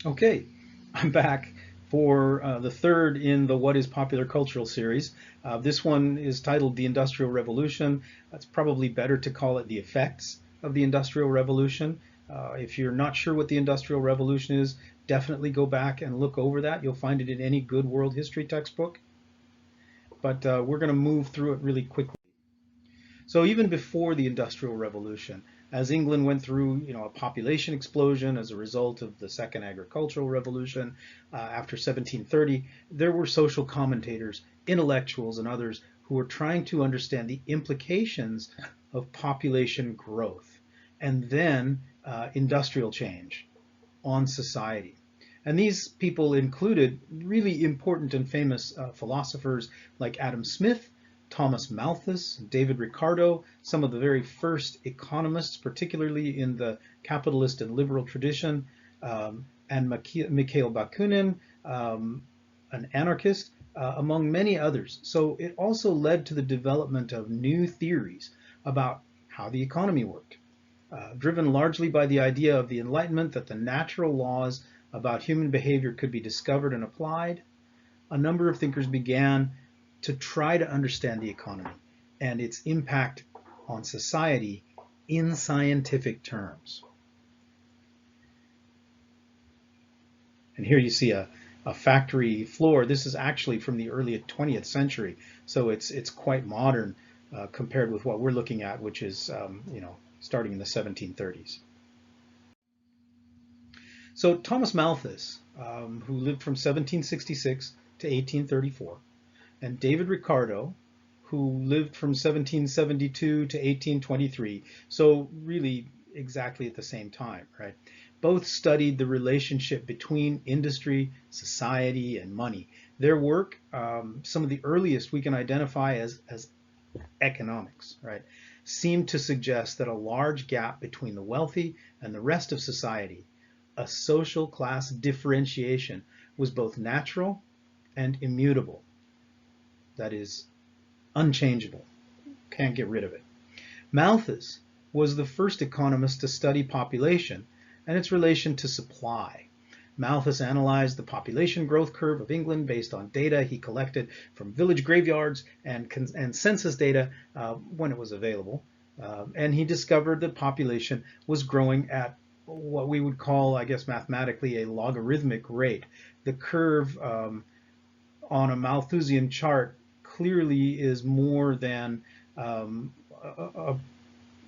Okay, I'm back for the third in the What is Popular Cultural series. This one is titled The Industrial Revolution. It's probably better to call it The Effects of the Industrial Revolution. If you're not sure what the Industrial Revolution is, definitely go back and look over that. You'll find it in any good world history textbook. But we're going to move through it really quickly. So even before the Industrial Revolution, as England went through, a population explosion as a result of the Second Agricultural Revolution after 1730, there were social commentators, intellectuals, and others who were trying to understand the implications of population growth and then industrial change on society. And these people included really important and famous philosophers like Adam Smith, Thomas Malthus, David Ricardo, some of the very first economists, particularly in the capitalist and liberal tradition, and Mikhail Bakunin, an anarchist, among many others. So it also led to the development of new theories about how the economy worked, driven largely by the idea of the Enlightenment that the natural laws about human behavior could be discovered and applied. A number of thinkers began to try to understand the economy and its impact on society in scientific terms. And here you see a factory floor. This is actually from the early 20th century, so it's quite modern compared with what we're looking at, which is starting in the 1730s. So Thomas Malthus, who lived from 1766 to 1834, and David Ricardo, who lived from 1772 to 1823, so really exactly at the same time, right? Both studied the relationship between industry, society, and money. Their work, some of the earliest we can identify as economics, right, seemed to suggest that a large gap between the wealthy and the rest of society, a social class differentiation, was both natural and immutable. That is, unchangeable. Can't get rid of it. Malthus was the first economist to study population and its relation to supply. Malthus analyzed the population growth curve of England based on data he collected from village graveyards and census data when it was available. And he discovered that population was growing at what we would call, I guess, mathematically a logarithmic rate. The curve on a Malthusian chart clearly is more than a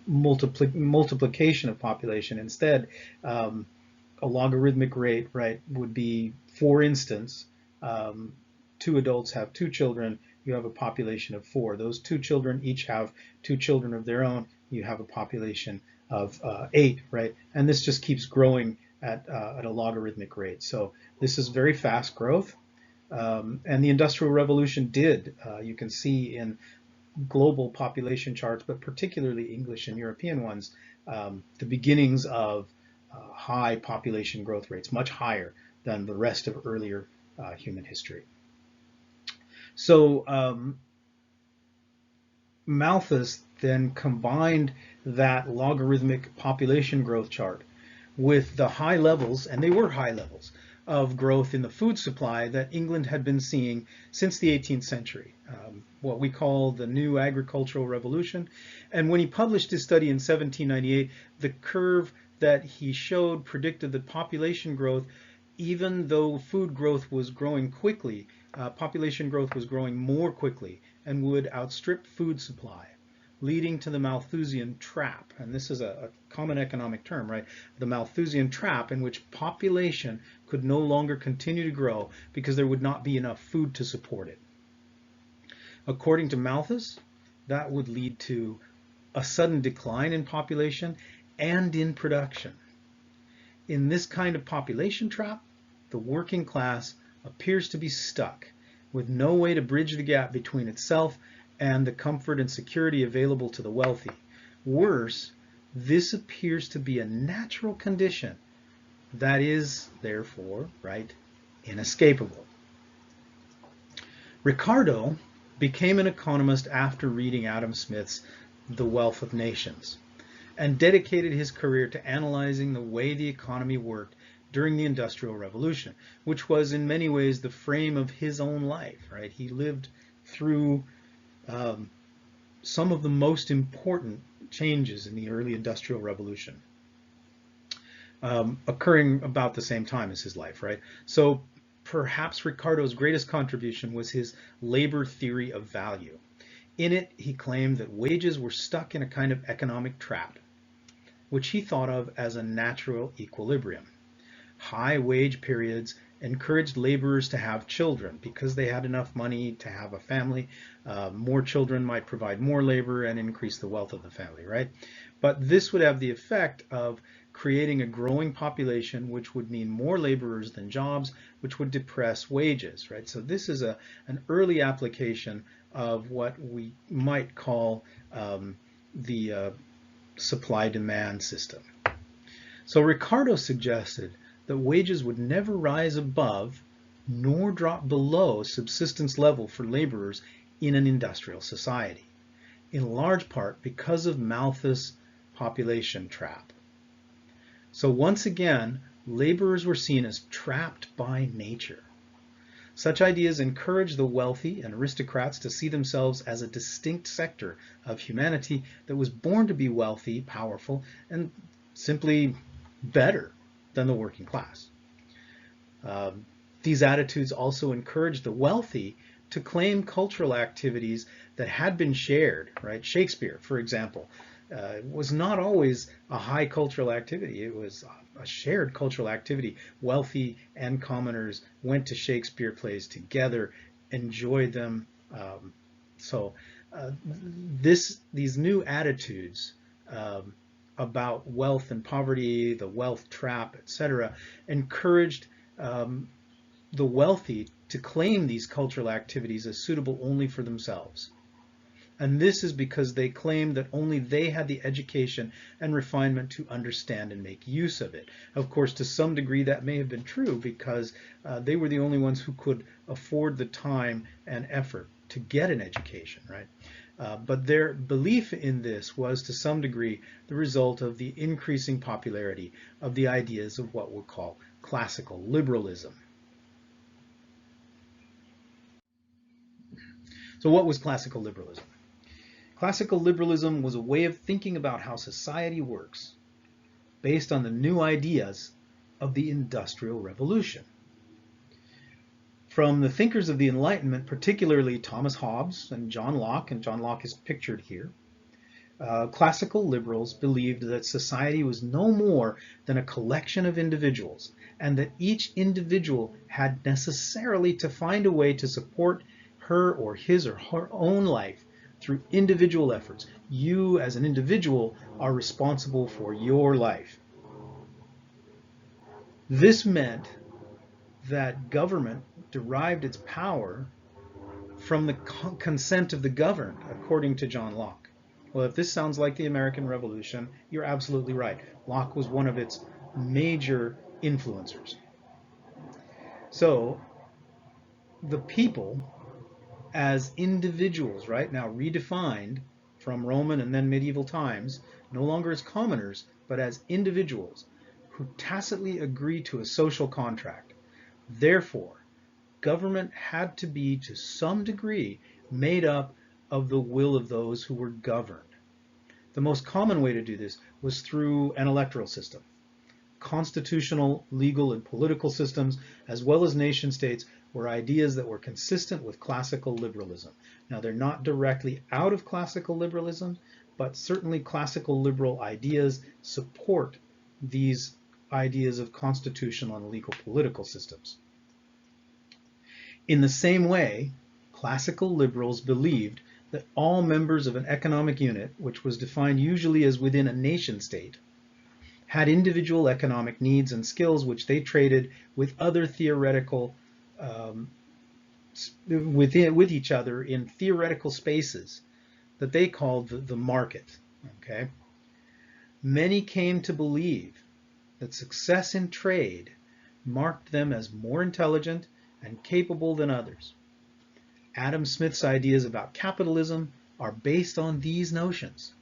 multiplication of population. Instead, a logarithmic rate, right, would be, for instance, two adults have two children, you have a population of four. Those two children each have two children of their own, you have a population of eight, right? And this just keeps growing at a logarithmic rate. So this is very fast growth. And the Industrial Revolution did, you can see in global population charts, but particularly English and European ones, the beginnings of high population growth rates, much higher than the rest of earlier human history. So Malthus then combined that logarithmic population growth chart with the high levels, and they were high levels, of growth in the food supply that England had been seeing since the 18th century, what we call the New Agricultural Revolution. And when he published his study in 1798, the curve that he showed predicted that population growth, even though food growth was growing quickly, population growth was growing more quickly and would outstrip food supply, leading to the Malthusian trap. And this is a common economic term, right? The Malthusian trap, in which population could no longer continue to grow because there would not be enough food to support it. According to Malthus, that would lead to a sudden decline in population and in production. In this kind of population trap, the working class appears to be stuck with no way to bridge the gap between itself and the comfort and security available to the wealthy. Worse, this appears to be a natural condition that is, therefore, right, inescapable. Ricardo became an economist after reading Adam Smith's The Wealth of Nations, and dedicated his career to analyzing the way the economy worked during the Industrial Revolution, which was in many ways the frame of his own life, right? He lived through some of the most important changes in the early Industrial Revolution, occurring about the same time as his life, right? So perhaps Ricardo's greatest contribution was his labor theory of value. In it, he claimed that wages were stuck in a kind of economic trap, which he thought of as a natural equilibrium. High wage periods encouraged laborers to have children because they had enough money to have a family. More children might provide more labor and increase the wealth of the family, right? But this would have the effect of creating a growing population, which would mean more laborers than jobs, which would depress wages, right? So this is an early application of what we might call the supply-demand system. So Ricardo suggested that wages would never rise above nor drop below subsistence level for laborers in an industrial society, in large part because of Malthus' population trap. So once again, laborers were seen as trapped by nature. Such ideas encouraged the wealthy and aristocrats to see themselves as a distinct sector of humanity that was born to be wealthy, powerful, and simply better than the working class. These attitudes also encouraged the wealthy to claim cultural activities that had been shared, right? Shakespeare, for example, was not always a high cultural activity. It was a shared cultural activity. Wealthy and commoners went to Shakespeare plays together, enjoyed them. These new attitudes about wealth and poverty, the wealth trap, etc., encouraged the wealthy to claim these cultural activities as suitable only for themselves. And this is because they claimed that only they had the education and refinement to understand and make use of it. Of course, to some degree that may have been true because they were the only ones who could afford the time and effort to get an education, right? But their belief in this was to some degree the result of the increasing popularity of the ideas of what we'll call classical liberalism. So what was classical liberalism? Classical liberalism was a way of thinking about how society works based on the new ideas of the Industrial Revolution. From the thinkers of the Enlightenment, particularly Thomas Hobbes and John Locke is pictured here, classical liberals believed that society was no more than a collection of individuals, and that each individual had necessarily to find a way to support her or his or her own life through individual efforts. You as an individual are responsible for your life. This meant that government derived its power from the consent of the governed, according to John Locke. Well, if this sounds like the American Revolution, you're absolutely right. Locke was one of its major influencers. So the people as individuals, right, now redefined from Roman and then medieval times, no longer as commoners, but as individuals who tacitly agree to a social contract. Therefore, government had to be, to some degree, made up of the will of those who were governed. The most common way to do this was through an electoral system. Constitutional, legal, and political systems, as well as nation states, were ideas that were consistent with classical liberalism. Now, they're not directly out of classical liberalism, but certainly classical liberal ideas support these ideas of constitutional and legal political systems. In the same way, classical liberals believed that all members of an economic unit, which was defined usually as within a nation state, had individual economic needs and skills which they traded with other theoretical with each other in theoretical spaces that they called the market. Okay? Many came to believe that success in trade marked them as more intelligent and capable than others. Adam Smith's ideas about capitalism are based on these notions,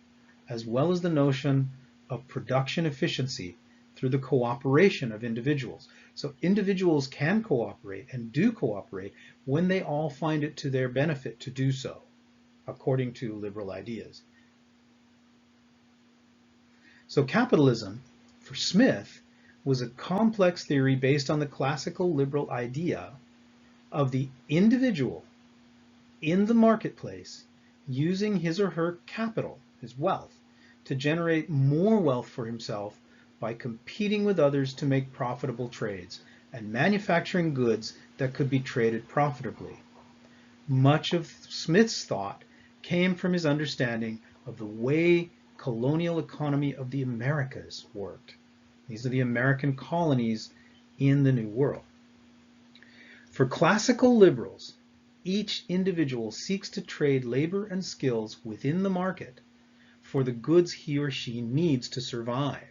as well as the notion of production efficiency through the cooperation of individuals. So individuals can cooperate and do cooperate when they all find it to their benefit to do so, according to liberal ideas. So capitalism, for Smith, was a complex theory based on the classical liberal idea of the individual in the marketplace using his or her capital, his wealth, to generate more wealth for himself by competing with others to make profitable trades and manufacturing goods that could be traded profitably. Much of Smith's thought came from his understanding of the way colonial economy of the Americas worked. These are the American colonies in the New World. For classical liberals, each individual seeks to trade labor and skills within the market for the goods he or she needs to survive.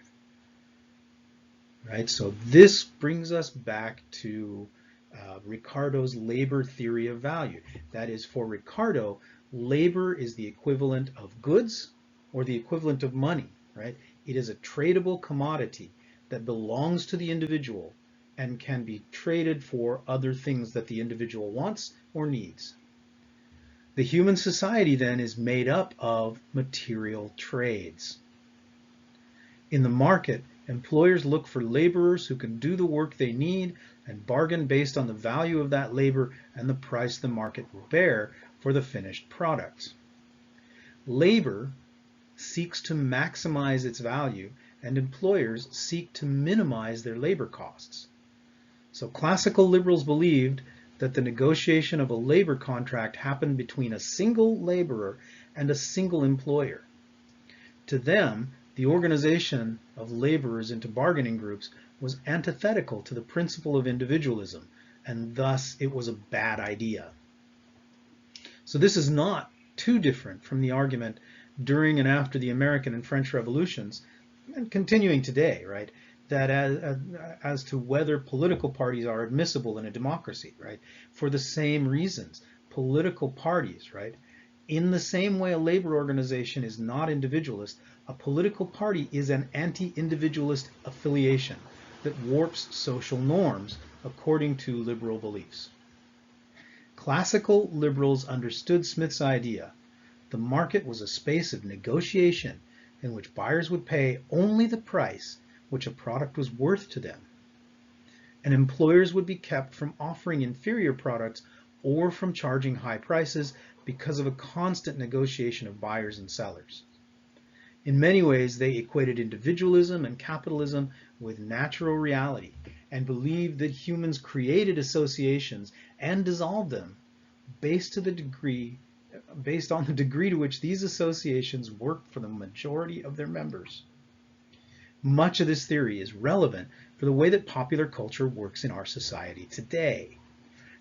Right? So this brings us back to Ricardo's labor theory of value. That is, for Ricardo, labor is the equivalent of goods or the equivalent of money. Right? It is a tradable commodity that belongs to the individual and can be traded for other things that the individual wants or needs. The human society then is made up of material trades. In the market, employers look for laborers who can do the work they need and bargain based on the value of that labor and the price the market will bear for the finished products. Labor seeks to maximize its value, and employers seek to minimize their labor costs. So classical liberals believed that the negotiation of a labor contract happened between a single laborer and a single employer. To them, the organization of laborers into bargaining groups was antithetical to the principle of individualism, and thus it was a bad idea. So this is not too different from the argument during and after the American and French revolutions, and continuing today, right? That as to whether political parties are admissible in a democracy, right? For the same reasons, political parties, right? In the same way a labor organization is not individualist, a political party is an anti-individualist affiliation that warps social norms according to liberal beliefs. Classical liberals understood Smith's idea. The market was a space of negotiation in which buyers would pay only the price which a product was worth to them, and employers would be kept from offering inferior products or from charging high prices because of a constant negotiation of buyers and sellers. In many ways, they equated individualism and capitalism with natural reality and believed that humans created associations and dissolved them based on the degree to which these associations worked for the majority of their members. Much of this theory is relevant for the way that popular culture works in our society today.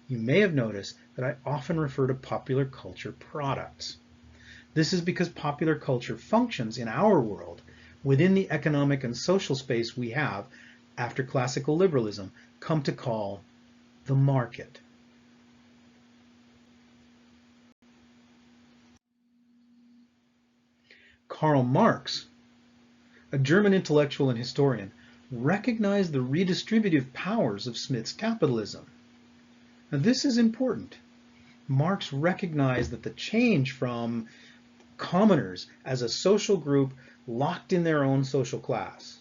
You may have noticed that I often refer to popular culture products. This is because popular culture functions in our world within the economic and social space we have, after classical liberalism, come to call the market. Karl Marx, a German intellectual and historian, recognized the redistributive powers of Smith's capitalism. Now, this is important. Marx recognized that the change from commoners as a social group locked in their own social class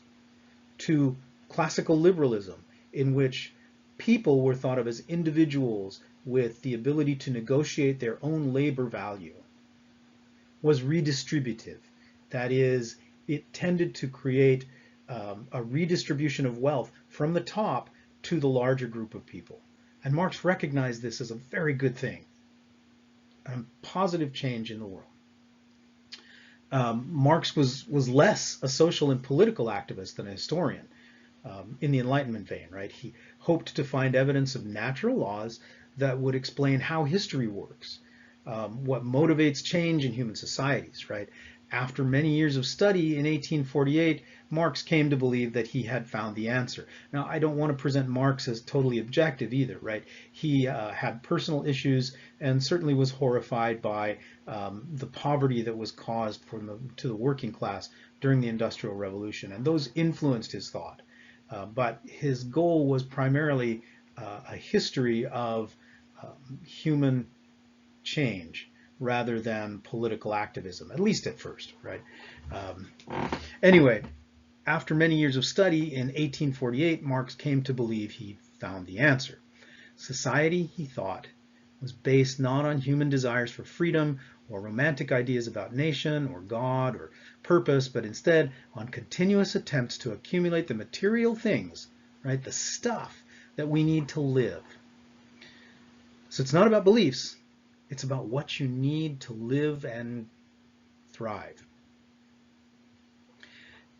to classical liberalism, in which people were thought of as individuals with the ability to negotiate their own labor value, was redistributive. That is, it tended to create a redistribution of wealth from the top to the larger group of people. And Marx recognized this as a very good thing, a positive change in the world. Marx was less a social and political activist than a historian in the Enlightenment vein, right? He hoped to find evidence of natural laws that would explain how history works, what motivates change in human societies, right? After many years of study in 1848, Marx came to believe that he had found the answer. Now, I don't want to present Marx as totally objective either, right? He had personal issues and certainly was horrified by the poverty that was caused to the working class during the Industrial Revolution, and those influenced his thought. but his goal was primarily a history of human change rather than political activism, at least at first, right? Um, anyway, after many years of study, in 1848, Marx came to believe he found the answer. Society, he thought, was based not on human desires for freedom or romantic ideas about nation or God or purpose, but instead on continuous attempts to accumulate the material things, right, the stuff that we need to live. So it's not about beliefs, it's about what you need to live and thrive.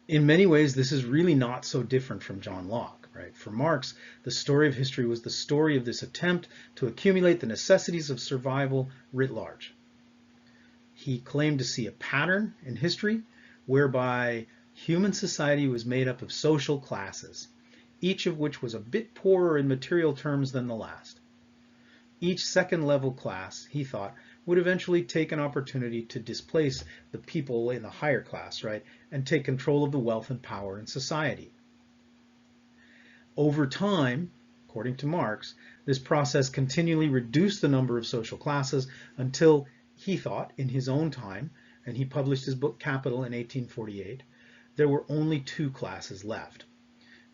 In many ways, this is really not so different from John Locke, right? For Marx, the story of history was the story of this attempt to accumulate the necessities of survival writ large. He claimed to see a pattern in history whereby human society was made up of social classes, each of which was a bit poorer in material terms than the last. Each second-level class, he thought, would eventually take an opportunity to displace the people in the higher class, right, and take control of the wealth and power in society. Over time, according to Marx, this process continually reduced the number of social classes until he thought, in his own time, and he published his book Capital in 1848, there were only two classes left.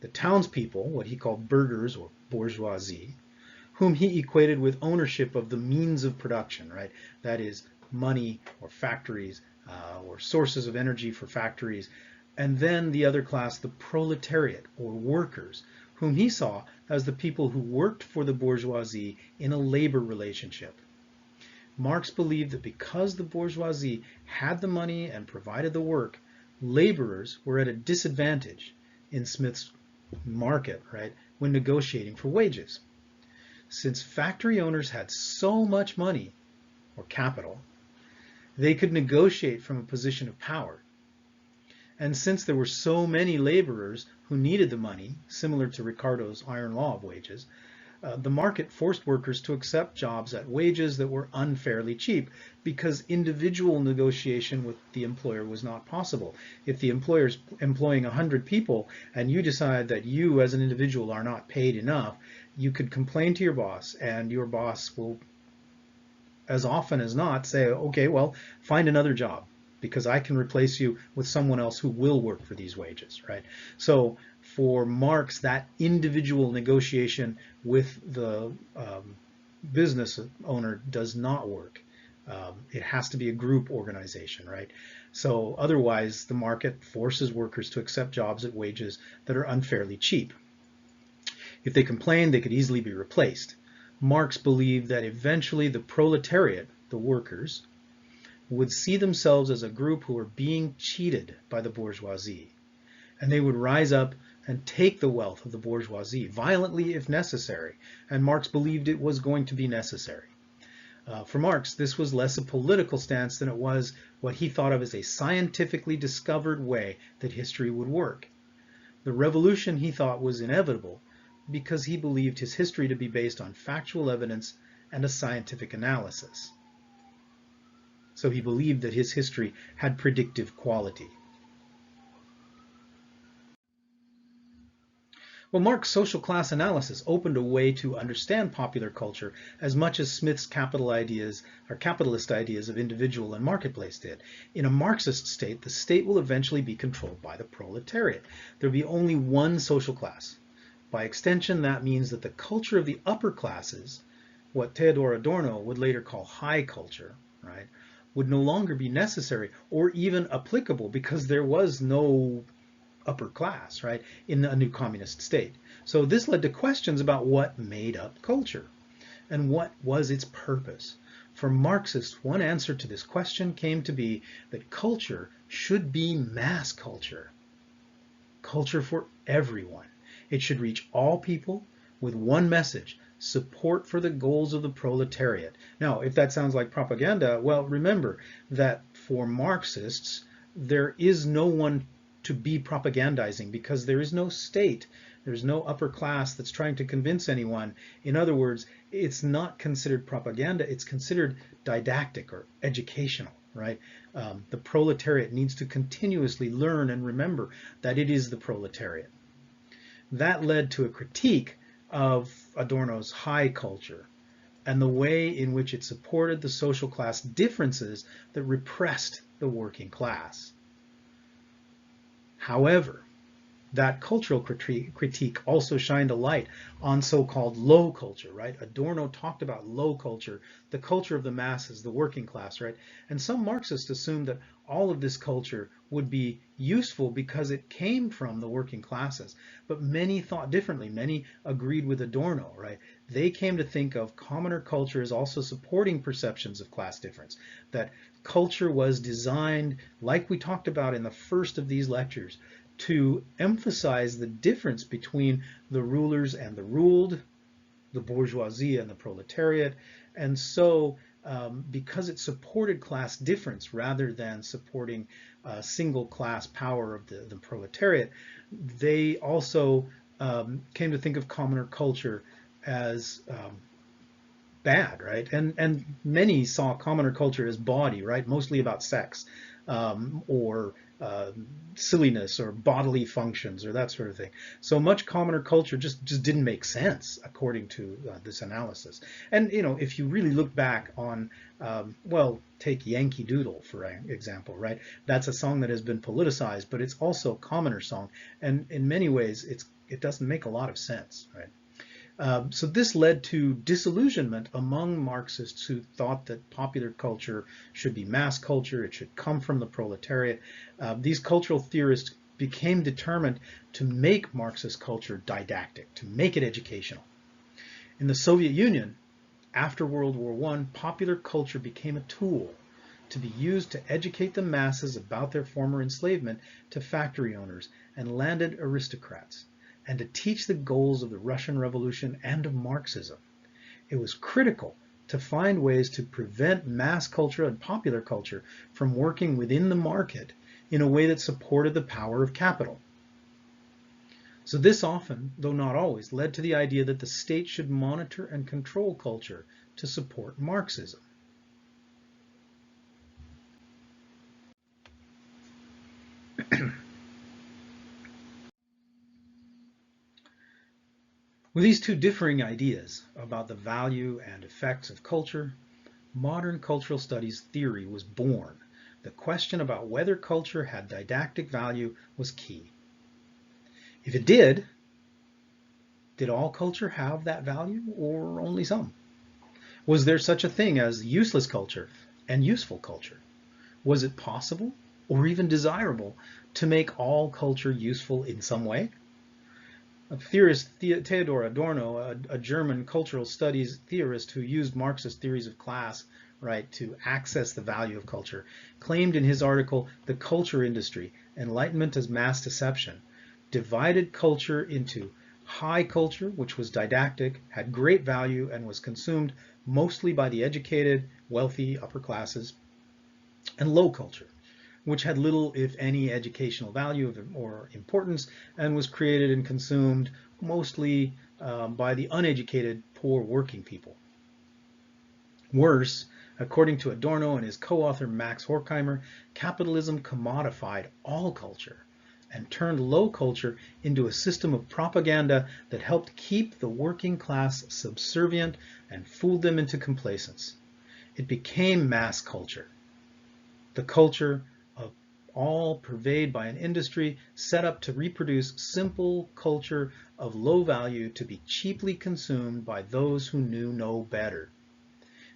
The townspeople, what he called burghers or bourgeoisie, whom he equated with ownership of the means of production, right? That is money or factories or sources of energy for factories. And then the other class, the proletariat or workers, whom he saw as the people who worked for the bourgeoisie in a labor relationship. Marx believed that because the bourgeoisie had the money and provided the work, laborers were at a disadvantage in Smith's market, right, when negotiating for wages. Since factory owners had so much money, or capital, they could negotiate from a position of power. And since there were so many laborers who needed the money, similar to Ricardo's iron law of wages, the market forced workers to accept jobs at wages that were unfairly cheap because individual negotiation with the employer was not possible. If the employer's employing 100 people and you decide that you as an individual are not paid enough, you could complain to your boss, and your boss will, as often as not, say, okay, well, find another job because I can replace you with someone else who will work for these wages, right? So for Marx, that individual negotiation with the business owner does not work. It has to be a group organization, right? So otherwise, the market forces workers to accept jobs at wages that are unfairly cheap. If they complained, they could easily be replaced. Marx believed that eventually the proletariat, the workers, would see themselves as a group who were being cheated by the bourgeoisie, and they would rise up and take the wealth of the bourgeoisie, violently if necessary, and Marx believed it was going to be necessary. For Marx, this was less a political stance than it was what he thought of as a scientifically discovered way that history would work. The revolution, he thought, was inevitable because he believed his history to be based on factual evidence and a scientific analysis. So he believed that his history had predictive quality. Well, Marx's social class analysis opened a way to understand popular culture as much as Smith's capitalist ideas of individual and marketplace did. In a Marxist state, the state will eventually be controlled by the proletariat. There will be only one social class. By extension, that means that the culture of the upper classes, what Theodor Adorno would later call high culture, right, would no longer be necessary or even applicable because there was no upper class, right, in a new communist state. So this led to questions about what made up culture and what was its purpose. For Marxists, one answer to this question came to be that culture should be mass culture, culture for everyone. It should reach all people with one message: support for the goals of the proletariat. Now, if that sounds like propaganda, well, remember that for Marxists, there is no one to be propagandizing because there is no state, there's no upper class that's trying to convince anyone. In other words, it's not considered propaganda, it's considered didactic or educational, right? The proletariat needs to continuously learn and remember that it is the proletariat. that led to a critique of Adorno's high culture and the way in which it supported the social class differences that repressed the working class. However, that cultural critique also shined a light on so-called low culture, right? Adorno talked about low culture, the culture of the masses, the working class, right? And some Marxists assumed that all of this culture would be useful because it came from the working classes. But many thought differently. Many agreed with Adorno, right? They came to think of commoner culture as also supporting perceptions of class difference, that culture was designed, like we talked about in the first of these lectures, to emphasize the difference between the rulers and the ruled, the bourgeoisie and the proletariat. And so because it supported class difference rather than supporting single class power of the proletariat, they also came to think of commoner culture as bad, right? And many saw commoner culture as bawdy, right? Mostly about sex or silliness or bodily functions or that sort of thing. So much commoner culture just didn't make sense according to this analysis. And if you really look back on, well, take Yankee Doodle for example, right? That's a song that has been politicized, but it's also a commoner song, and in many ways it doesn't make a lot of sense, right? So this led to disillusionment among Marxists who thought that popular culture should be mass culture, it should come from the proletariat. These cultural theorists became determined to make Marxist culture didactic, to make it educational. In the Soviet Union, after World War I, popular culture became a tool to be used to educate the masses about their former enslavement to factory owners and landed aristocrats, and to teach the goals of the Russian Revolution and of Marxism. It was critical to find ways to prevent mass culture and popular culture from working within the market in a way that supported the power of capital. So this often, though not always, led to the idea that the state should monitor and control culture to support Marxism. With these two differing ideas about the value and effects of culture, modern cultural studies theory was born. The question about whether culture had didactic value was key. If it did all culture have that value, or only some? Was there such a thing as useless culture and useful culture? Was it possible, or even desirable, to make all culture useful in some way? Theorist Theodor Adorno, a German cultural studies theorist who used Marxist theories of class, right, to access the value of culture, claimed in his article, The Culture Industry, Enlightenment as Mass Deception, divided culture into high culture, which was didactic, had great value, and was consumed mostly by the educated, wealthy, upper classes, and low culture, which had little, if any, educational value or importance, and was created and consumed mostly by the uneducated, poor working people. Worse, according to Adorno and his co-author Max Horkheimer, capitalism commodified all culture and turned low culture into a system of propaganda that helped keep the working class subservient and fooled them into complacence. It became mass culture, the culture of all pervaded by an industry set up to reproduce simple culture of low value to be cheaply consumed by those who knew no better.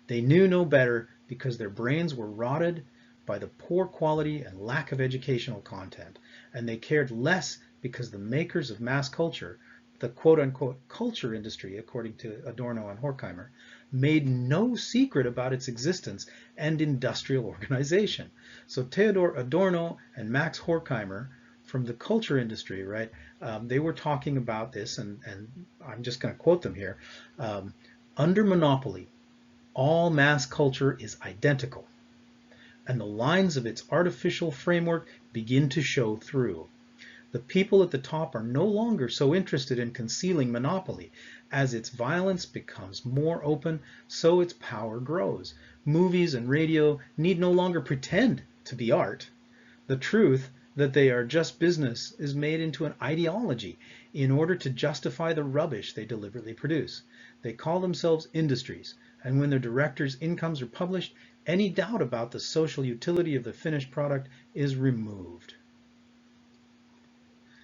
They knew no better because their brains were rotted by the poor quality and lack of educational content, and they cared less because the makers of mass culture, the quote-unquote culture industry, according to Adorno and Horkheimer, made no secret about its existence and industrial organization. So Theodor Adorno and Max Horkheimer from the culture industry, right, they were talking about this, and I'm just going to quote them here. Under monopoly, all mass culture is identical, and the lines of its artificial framework begin to show through. The people at the top are no longer so interested in concealing monopoly. As its violence becomes more open, so its power grows. Movies and radio need no longer pretend to be art. The truth that they are just business is made into an ideology in order to justify the rubbish they deliberately produce. They call themselves industries, and when their directors' incomes are published, any doubt about the social utility of the finished product is removed.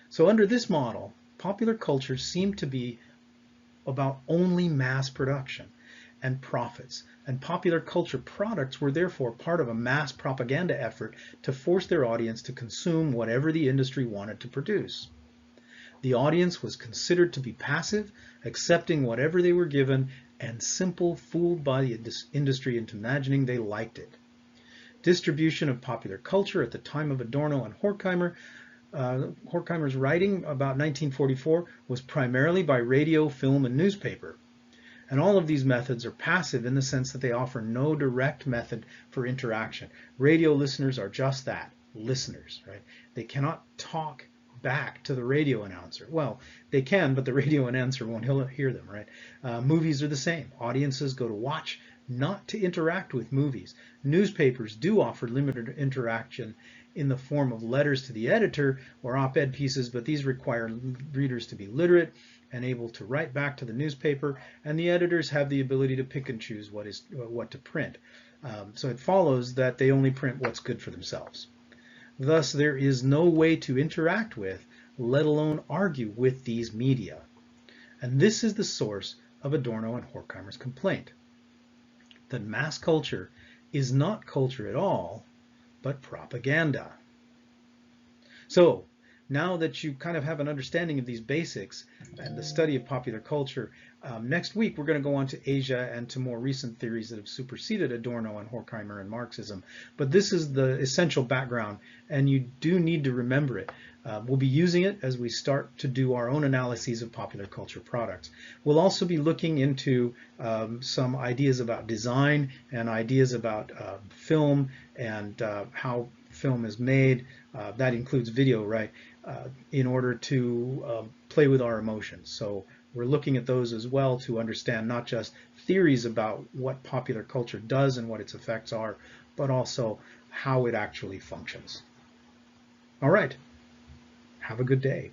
So under this model, popular culture seemed to be about only mass production and profits, and popular culture products were therefore part of a mass propaganda effort to force their audience to consume whatever the industry wanted to produce. The audience was considered to be passive, accepting whatever they were given, and simple, fooled by the industry into imagining they liked it. Distribution of popular culture at the time of Adorno and Horkheimer, Horkheimer's writing about 1944 was primarily by radio, film, and newspaper. And all of these methods are passive in the sense that they offer no direct method for interaction. Radio listeners are just that, listeners, right? They cannot talk back to the radio announcer. Well, they can, but the radio announcer won't hear them, right? Movies are the same. Audiences go to watch, not to interact with movies. Newspapers do offer limited interaction in the form of letters to the editor or op-ed pieces, but these require readers to be literate and able to write back to the newspaper, and the editors have the ability to pick and choose what to print. So it follows that they only print what's good for themselves. Thus, there is no way to interact with, let alone argue with, these media. And this is the source of Adorno and Horkheimer's complaint, that mass culture is not culture at all, but propaganda. So, now that you kind of have an understanding of these basics and the study of popular culture, next week we're going to go on to Asia and to more recent theories that have superseded Adorno and Horkheimer and Marxism. But this is the essential background, and you do need to remember it. We'll be using it as we start to do our own analyses of popular culture products. We'll also be looking into some ideas about design and ideas about film and how film is made. That includes video, right? In order to play with our emotions. So we're looking at those as well to understand not just theories about what popular culture does and what its effects are, but also how it actually functions. All right. Have a good day.